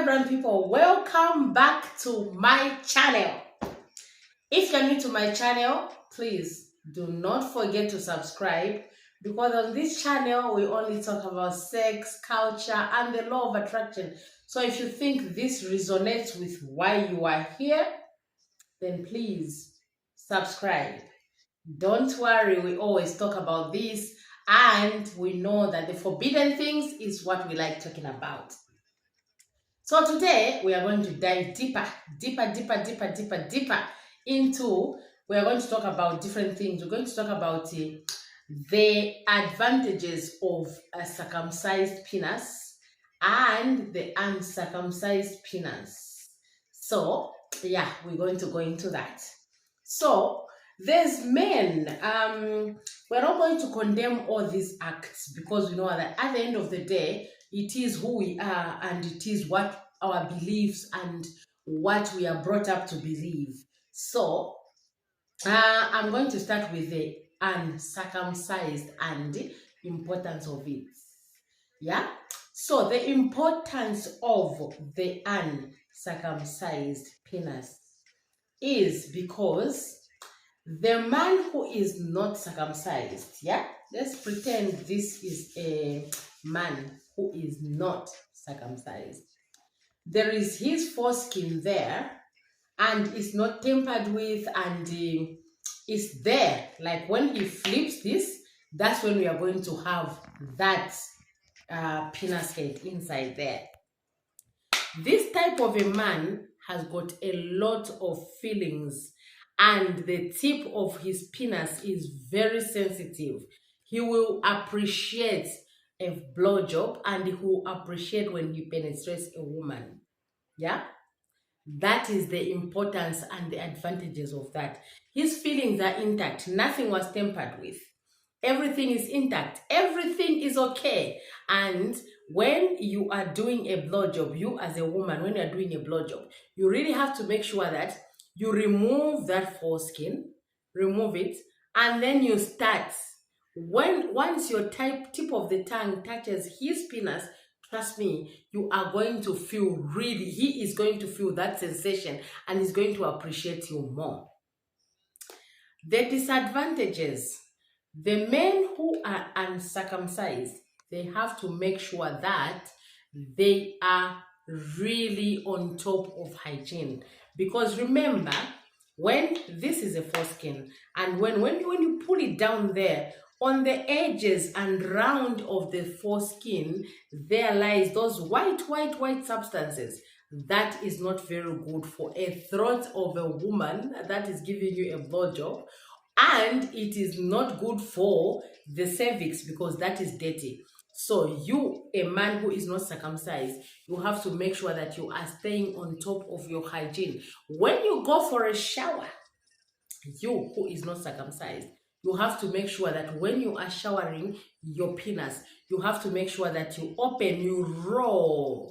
everyone, people, welcome back to my channel. If you're new to my channel, please do not forget to subscribe, because on this channel we only talk about sex, culture, and the law of attraction. So if you think this resonates with why you are here, then please subscribe. Don't worry, we always talk about this, and we know that the forbidden things is what we like talking about. So today we are going to dive deeper into, we are going to talk about different things. We're going to talk about the advantages of a circumcised penis and the uncircumcised penis. So yeah, we're going to go into that. So there's men, we're not going to condemn all these acts, because we know that at the end of the day, it is who we are, and it is what our beliefs and what we are brought up to believe. So I'm going to start with the uncircumcised and the importance of it. Yeah. So the importance of the uncircumcised penis is because the man who is not circumcised, yeah, let's pretend this is a man who is not circumcised. There is his foreskin there, and it's not tampered with, and it's there. Like when he flips this, that's when we are going to have that penis head inside there. This type of a man has got a lot of feelings, and the tip of his penis is very sensitive. He will appreciate a blowjob, and he will appreciate when he penetrates a woman. Yeah? That is the importance and the advantages of that. His feelings are intact. Nothing was tampered with. Everything is intact. Everything is okay. And when you are doing a blowjob, you as a woman, when you are doing a blowjob, you really have to make sure that you remove that foreskin, remove it, and then you start. Once your tip of the tongue touches his penis, trust me, you are going to feel really, he is going to feel that sensation, and he's going to appreciate you more. The disadvantages: the men who are uncircumcised, they have to make sure that they are really on top of hygiene. Because remember, when this is a foreskin, and when you pull it down there, on the edges and round of the foreskin, there lies those white substances. That is not very good for a throat of a woman that is giving you a blowjob. And it is not good for the cervix, because that is dirty. So you, a man who is not circumcised, you have to make sure that you are staying on top of your hygiene. When you go for a shower, you who is not circumcised, you have to make sure that when you are showering your penis, you have to make sure that you open, you roll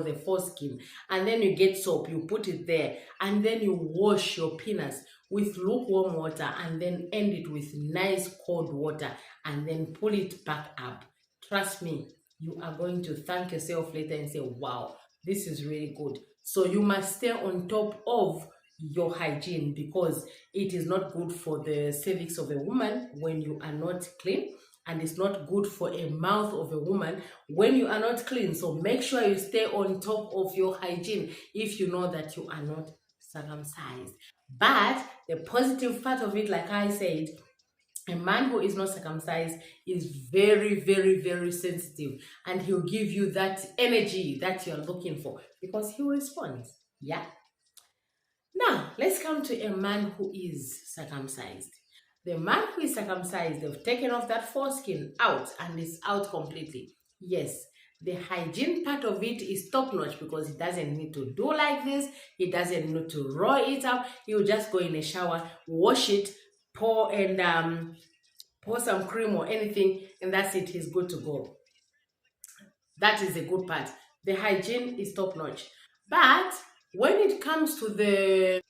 the foreskin, and then you get soap, you put it there, and then you wash your penis with lukewarm water, and then end it with nice cold water, and then pull it back up. Trust me, you are going to thank yourself later and say, wow, this is really good. So you must stay on top of your hygiene, because it is not good for the cervix of a woman when you are not clean, and it's not good for a mouth of a woman when you are not clean. So make sure you stay on top of your hygiene if you know that you are not circumcised. But the positive part of it, like I said, a man who is not circumcised is very sensitive, and he'll give you that energy that you're looking for, because he responds. Yeah. Now, let's come to a man who is circumcised. The man who is circumcised, they've taken off that foreskin out, and it's out completely. Yes, the hygiene part of it is top-notch, because he doesn't need to do like this. He doesn't need to roll it up. He'll just go in a shower, wash it, pour some cream or anything, and that's it. He's good to go. That is the good part. The hygiene is top-notch. But when it comes to the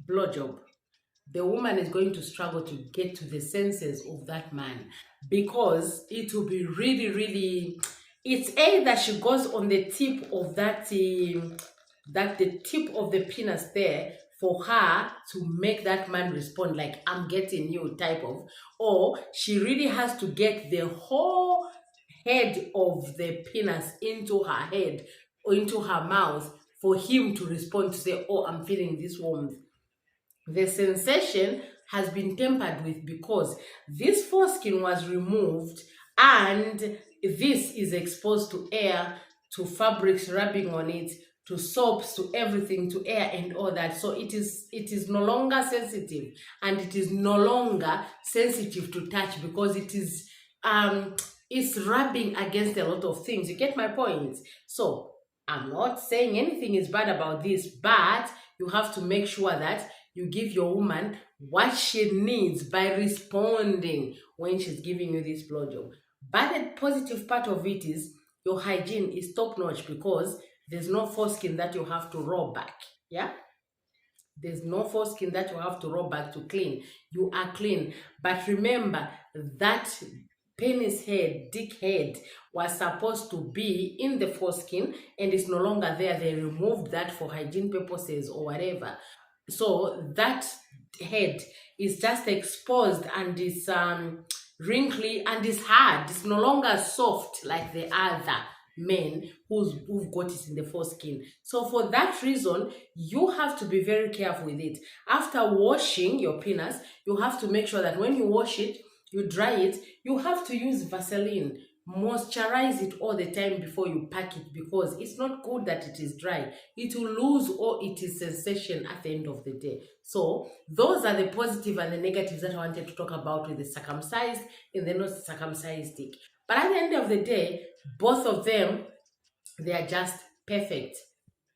blowjob, the woman is going to struggle to get to the senses of that man, because it will be really It's either she goes on the tip of that the tip of the penis there for her to make that man respond like I'm getting you type of, or she really has to get the whole head of the penis into her head or into her mouth for him to respond to say, oh, I'm feeling this warmth. The sensation has been tampered with because this foreskin was removed and this is exposed to air, to fabrics rubbing on it, to soaps, to everything, to air and all that. So it is no longer sensitive, and it is no longer sensitive to touch because it's rubbing against a lot of things. You get my point? So I'm not saying anything is bad about this, but you have to make sure that you give your woman what she needs by responding when she's giving you this blowjob. But the positive part of it is your hygiene is top notch because there's no foreskin that you have to roll back. Yeah? There's no foreskin that you have to roll back to clean. You are clean. But remember that penis head, dick head, was supposed to be in the foreskin and it's no longer there. They removed that for hygiene purposes or whatever. So that head is just exposed and is wrinkly and is hard. It's no longer soft like the other men who've got it in the foreskin. So for that reason, you have to be very careful with it. After washing your penis, you have to make sure that when you wash it, you dry it, you have to use Vaseline. Moisturize it all the time before you pack it because it's not good that it is dry. It will lose all its sensation at the end of the day. So those are the positive and the negatives that I wanted to talk about with the circumcised and the not circumcised dick. But at the end of the day, both of them, they are just perfect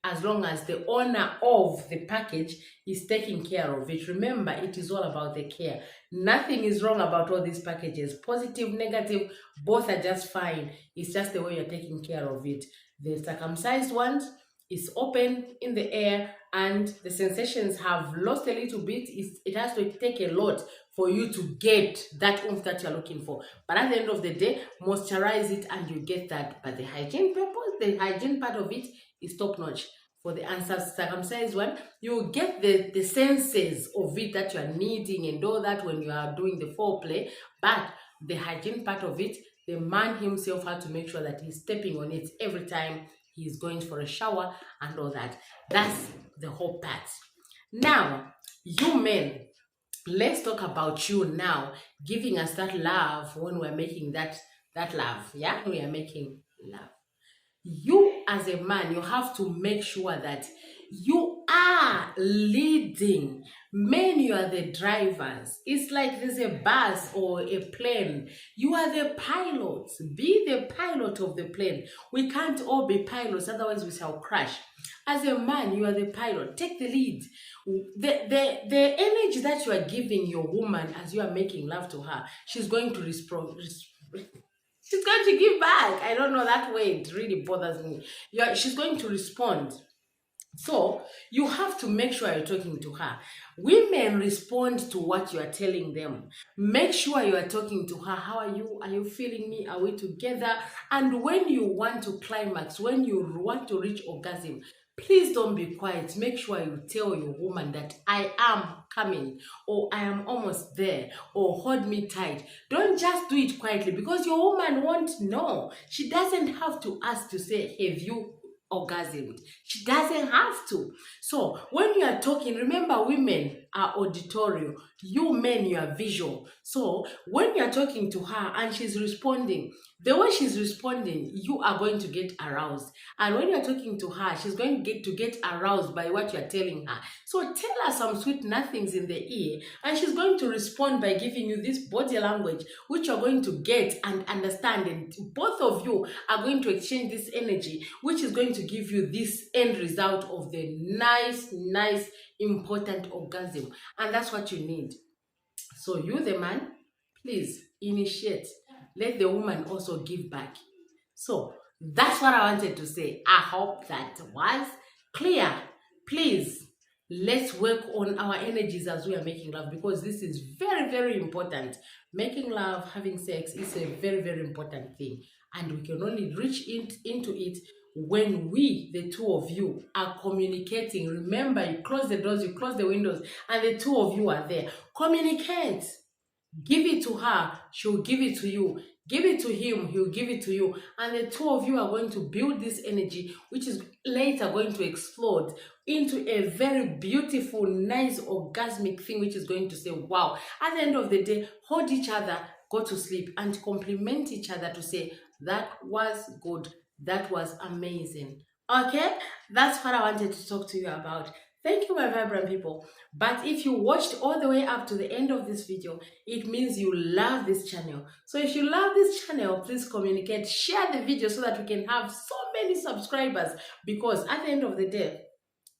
as long as the owner of the package is taking care of it. Remember, it is all about the care. Nothing is wrong about all these packages. Positive, negative, both are just fine. It's just the way you're taking care of it. The circumcised ones is open in the air and the sensations have lost a little bit. It has to take a lot for you to get that oomph that you're looking for. But at the end of the day, moisturize it and you get that. But the hygiene purpose, the hygiene part of it is top notch. For the uncircumcised one, you get the senses of it that you are needing and all that when you are doing the foreplay. But the hygiene part of it, the man himself had to make sure that he's stepping on it every time he's going for a shower and all that. That's the whole part. Now, you men, let's talk about you now, giving us that love when we're making that love. Yeah, we are making love. You as a man, you have to make sure that you are leading. Men, you are the drivers. It's like there's a bus or a plane. You are the pilots. Be the pilot of the plane. We can't all be pilots, otherwise we shall crash. As a man, you are the pilot. Take the lead. The energy that you are giving your woman as you are making love to her, she's going to respond. She's going to give back. I don't know, that way it really bothers me. She's going to respond. So you have to make sure you're talking to her. Women respond to what you are telling them. Make sure you are talking to her. How are you? Are you feeling me? Are we together? And when you want to climax, when you want to reach orgasm, please don't be quiet. Make sure you tell your woman that I am coming, or I am almost there, or hold me tight. Don't just do it quietly because your woman won't know. She doesn't have to ask to say, have you orgasmed? She doesn't have to. So when you are talking, remember, women are auditory. You men, you are visual. So when you are talking to her and she's responding, the way she's responding, you are going to get aroused. And when you're talking to her, she's going to get aroused by what you're telling her. So tell her some sweet nothings in the ear, and she's going to respond by giving you this body language, which you're going to get and understand. And both of you are going to exchange this energy, which is going to give you this end result of the nice, important orgasm. And that's what you need. So you, the man, please initiate. Let the woman also give back. So that's what I wanted to say. I hope that was clear. Please let's work on our energies as we are making love, because this is very, very important. Making love, having sex is a very, very important thing, and we can only reach into it when we, the two of you, are communicating. Remember, you close the doors, you close the windows, and the two of you are there. Communicate. Give it to her, she'll give it to you. Give it to him, he'll give it to you. And the two of you are going to build this energy, which is later going to explode into a very beautiful, nice, orgasmic thing, which is going to say, wow. At the end of the day, hold each other, go to sleep, and compliment each other to say, that was good, that was amazing. Okay, that's what I wanted to talk to you about. Thank you, my vibrant people. But if you watched all the way up to the end of this video, it means you love this channel. So if you love this channel, please communicate, share the video so that we can have so many subscribers. Because at the end of the day,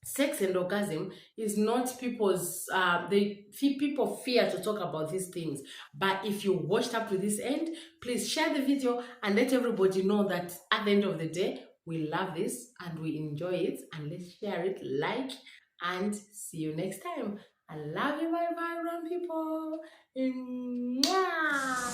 sex and orgasm is not people's people fear to talk about these things. But if you watched up to this end, please share the video and let everybody know that at the end of the day, we love this and we enjoy it, and let's share it, like, and see you next time. I love you, my vibrant people. Mwah!